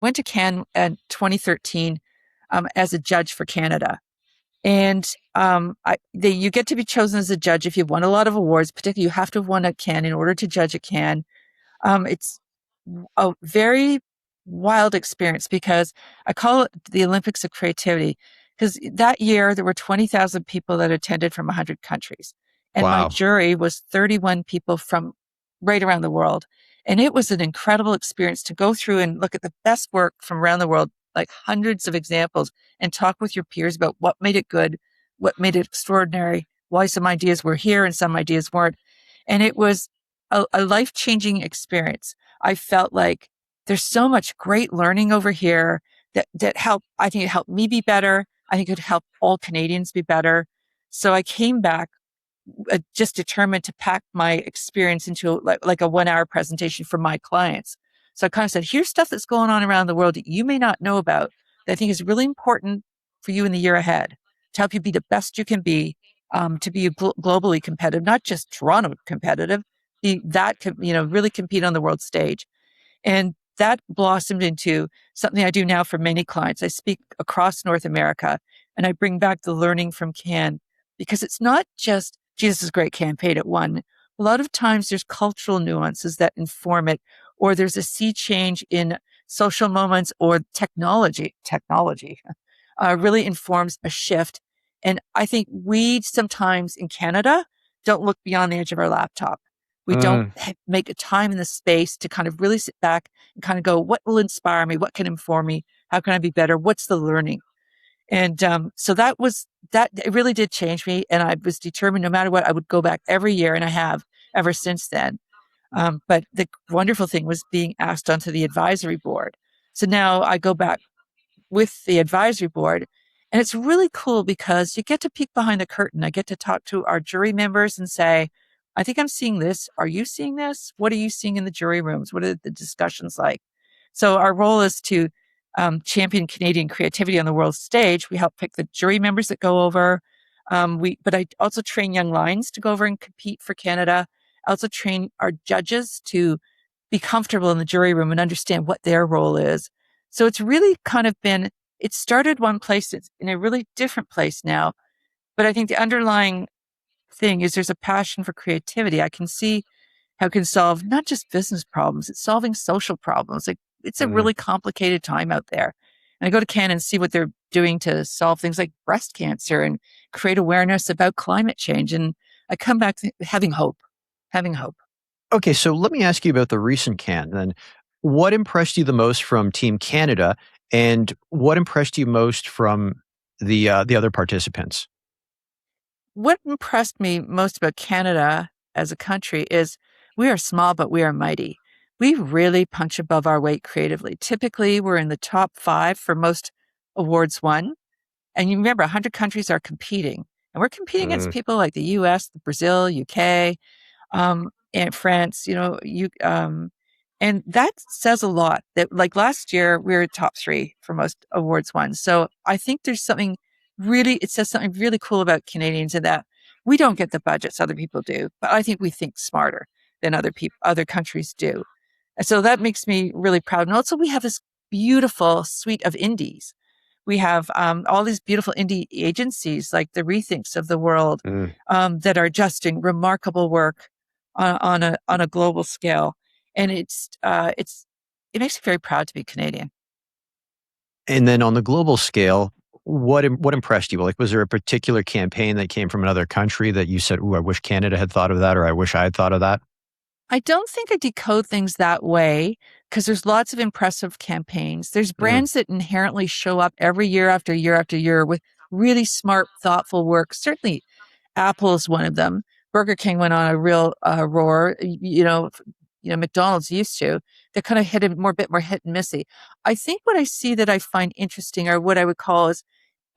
went to Cannes in 2013 as a judge for Canada. And you get to be chosen as a judge if you've won a lot of awards. Particularly, you have to have won at Cannes in order to judge at Cannes. It's a very wild experience because I call it the Olympics of creativity. Because that year there were 20,000 people that attended from 100 countries, and my Wow. jury was 31 people from right around the world. And it was an incredible experience to go through and look at the best work from around the world, like hundreds of examples, and talk with your peers about what made it good, what made it extraordinary, why some ideas were here and some ideas weren't. And it was a life-changing experience. I felt like there's so much great learning over here that helped. I think it helped me be better. I think it helped all Canadians be better. So I came back just determined to pack my experience into like a 1 hour presentation for my clients. So I kind of said, here's stuff that's going on around the world that you may not know about that I think is really important for you in the year ahead to help you be the best you can be, to be globally competitive, not just Toronto competitive, be that, really compete on the world stage. And that blossomed into something I do now for many clients. I speak across North America and I bring back the learning from Cannes because it's not just, Jesus is a great campaign at one. A lot of times there's cultural nuances that inform it, or there's a sea change in social moments or technology really informs a shift. And I think we sometimes in Canada don't look beyond the edge of our laptop. We don't Mm. make a time in the space to kind of really sit back and kind of go, what will inspire me? What can inform me? How can I be better? What's the learning? And so that it really did change me. And I was determined no matter what, I would go back every year. And I have ever since then. But the wonderful thing was being asked onto the advisory board. So now I go back with the advisory board. And it's really cool because you get to peek behind the curtain. I get to talk to our jury members and say, I think I'm seeing this. Are you seeing this? What are you seeing in the jury rooms? What are the discussions like? So our role is to champion Canadian creativity on the world stage. We help pick the jury members that go over. But I also train young lions to go over and compete for Canada. I also train our judges to be comfortable in the jury room and understand what their role is. So it's really kind of been, it started one place, it's in a really different place now. But I think the underlying thing is there's a passion for creativity. I can see how it can solve not just business problems, it's solving social problems. Like it's a Mm. really complicated time out there. And I go to Canada and see what they're doing to solve things like breast cancer and create awareness about climate change. And I come back having hope, having hope. Okay, so let me ask you about the recent can then. What impressed you the most from Team Canada, and what impressed you most from the other participants? What impressed me most about Canada as a country is we are small, but we are mighty. We really punch above our weight creatively. Typically, we're in the top 5 for most awards won. And you remember 100 countries are competing, and we're competing against Mm. people like the US, Brazil, UK, and France, and that says a lot that like last year we were top 3 for most awards won. So I think there's something it says something really cool about Canadians in that we don't get the budgets other people do, but I think we think smarter than other countries do. And so that makes me really proud. And also we have this beautiful suite of indies. We have all these beautiful indie agencies like the Rethinks of the world Mm. that are just doing remarkable work on a global scale, and it makes me very proud to be Canadian. And then on the global scale, what impressed you? Like, was there a particular campaign that came from another country that you said, "Ooh, I wish Canada had thought of that," or "I wish I had thought of that"? I don't think I decode things that way because there's lots of impressive campaigns. There's Mm. brands that inherently show up every year after year after year with really smart, thoughtful work. Certainly, Apple is one of them. Burger King went on a real roar. McDonald's used to. They're kind of bit more hit and missy. I think what I see that I find interesting are what I would call is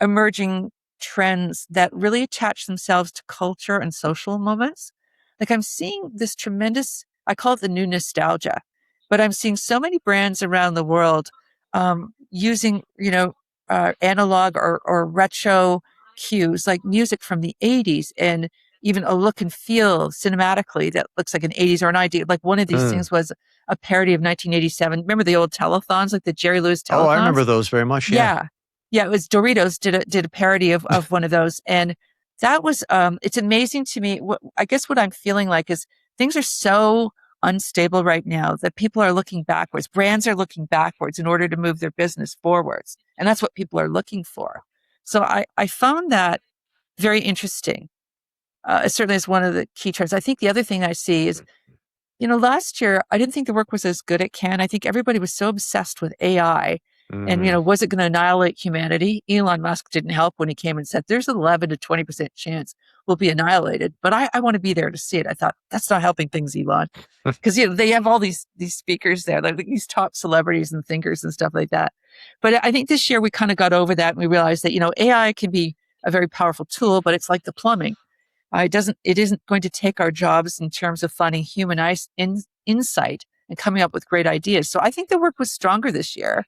emerging trends that really attach themselves to culture and social moments. Like I'm seeing this tremendous, I call it the new nostalgia, but I'm seeing so many brands around the world using, analog or retro cues like music from the 80s and even a look and feel cinematically that looks like an 80s or an idea. Like one of these Mm. things was a parody of 1987. Remember the old telethons, like the Jerry Lewis Oh, I telethons? remember those very much. Yeah. Yeah. Yeah, it was Doritos did a parody of one of those. And that was it's amazing to me. I guess what I'm feeling like is things are so unstable right now that people are looking backwards. Brands are looking backwards in order to move their business forwards. And that's what people are looking for. So I found that very interesting. It certainly is one of the key trends. I think the other thing I see is, last year, I didn't think the work was as good at Cannes. I think everybody was so obsessed with AI and, Mm. was it going to annihilate humanity? Elon Musk didn't help when he came and said, there's an 11 to 20% chance we'll be annihilated. But I want to be there to see it. I thought, that's not helping things, Elon. Because, they have all these speakers there, like these top celebrities and thinkers and stuff like that. But I think this year we kind of got over that and we realized that, AI can be a very powerful tool, but it's like the plumbing. It isn't going to take our jobs in terms of finding insight and coming up with great ideas. So I think the work was stronger this year,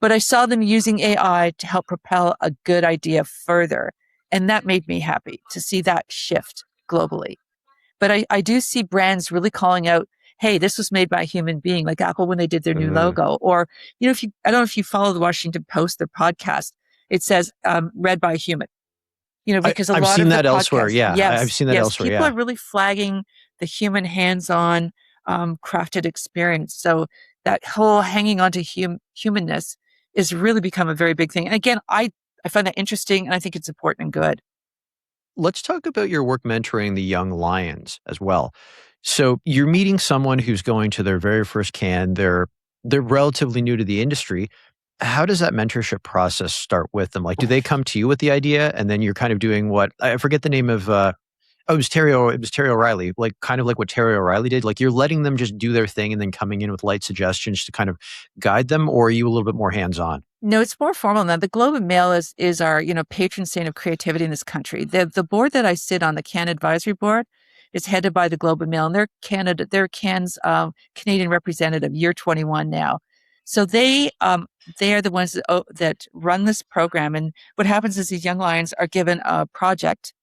but I saw them using AI to help propel a good idea further. And that made me happy to see that shift globally. But I do see brands really calling out, hey, this was made by a human being, like Apple when they did their new Mm. logo. Or, I don't know if you follow the Washington Post, their podcast, it says read by a human. Because a I've lot seen of the that elsewhere. podcasts, Yeah, I've yes, seen that yes, elsewhere. people Yeah. are really flagging the human hands-on, crafted experience. So that whole hanging on to humanness is really become a very big thing. And again, I find that interesting and I think it's important and good. Let's talk about your work mentoring the young lions as well. So you're meeting someone who's going to their very first can. They're relatively new to the industry. How does that mentorship process start with them? Like, do they come to you with the idea, and then you're kind of doing what I forget the name of? Oh, it was Terry O'Reilly. Like, kind of like what Terry O'Reilly did. Like, you're letting them just do their thing, and then coming in with light suggestions to kind of guide them, or are you a little bit more hands on? No, it's more formal now. The Globe and Mail is our, patron saint of creativity in this country. The board that I sit on, the Cannes Advisory Board, is headed by the Globe and Mail, and they're Cannes Canadian representative, year 21 now. So they are the ones that run this program. And what happens is these young lions are given a project,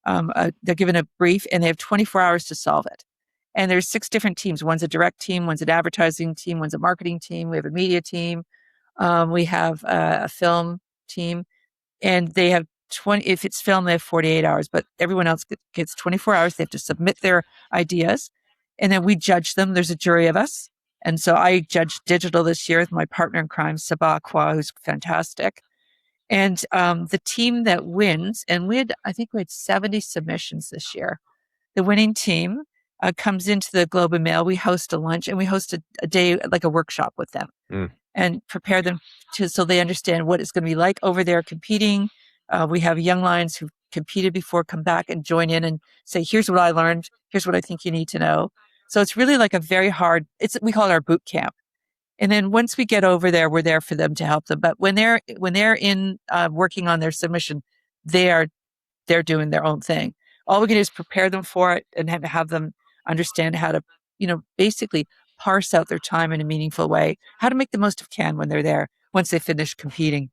they're given a brief, and they have 24 hours to solve it. And there's 6 different teams. One's a direct team, one's an advertising team, one's a marketing team. We have a media team. We have a film team, and they have 20. If it's film, they have 48 hours, but everyone else gets 24 hours. They have to submit their ideas, and then we judge them. There's a jury of us. And so I judged digital this year with my partner in crime, Sabah Kwa, who's fantastic. And the team that wins, and I think we had 70 submissions this year. The winning team comes into the Globe and Mail. We host a lunch and we host a day, like a workshop with them Mm. and prepare them so they understand what it's going to be like over there competing. We have young lions who competed before come back and join in and say, here's what I learned. Here's what I think you need to know. So it's really like a very hard, we call it our boot camp. And then once we get over there, we're there for them to help them. But when they're in working on their submission, they're doing their own thing. All we can do is prepare them for it and have them understand how to, basically parse out their time in a meaningful way, how to make the most of Cannes when they're there, once they finish competing.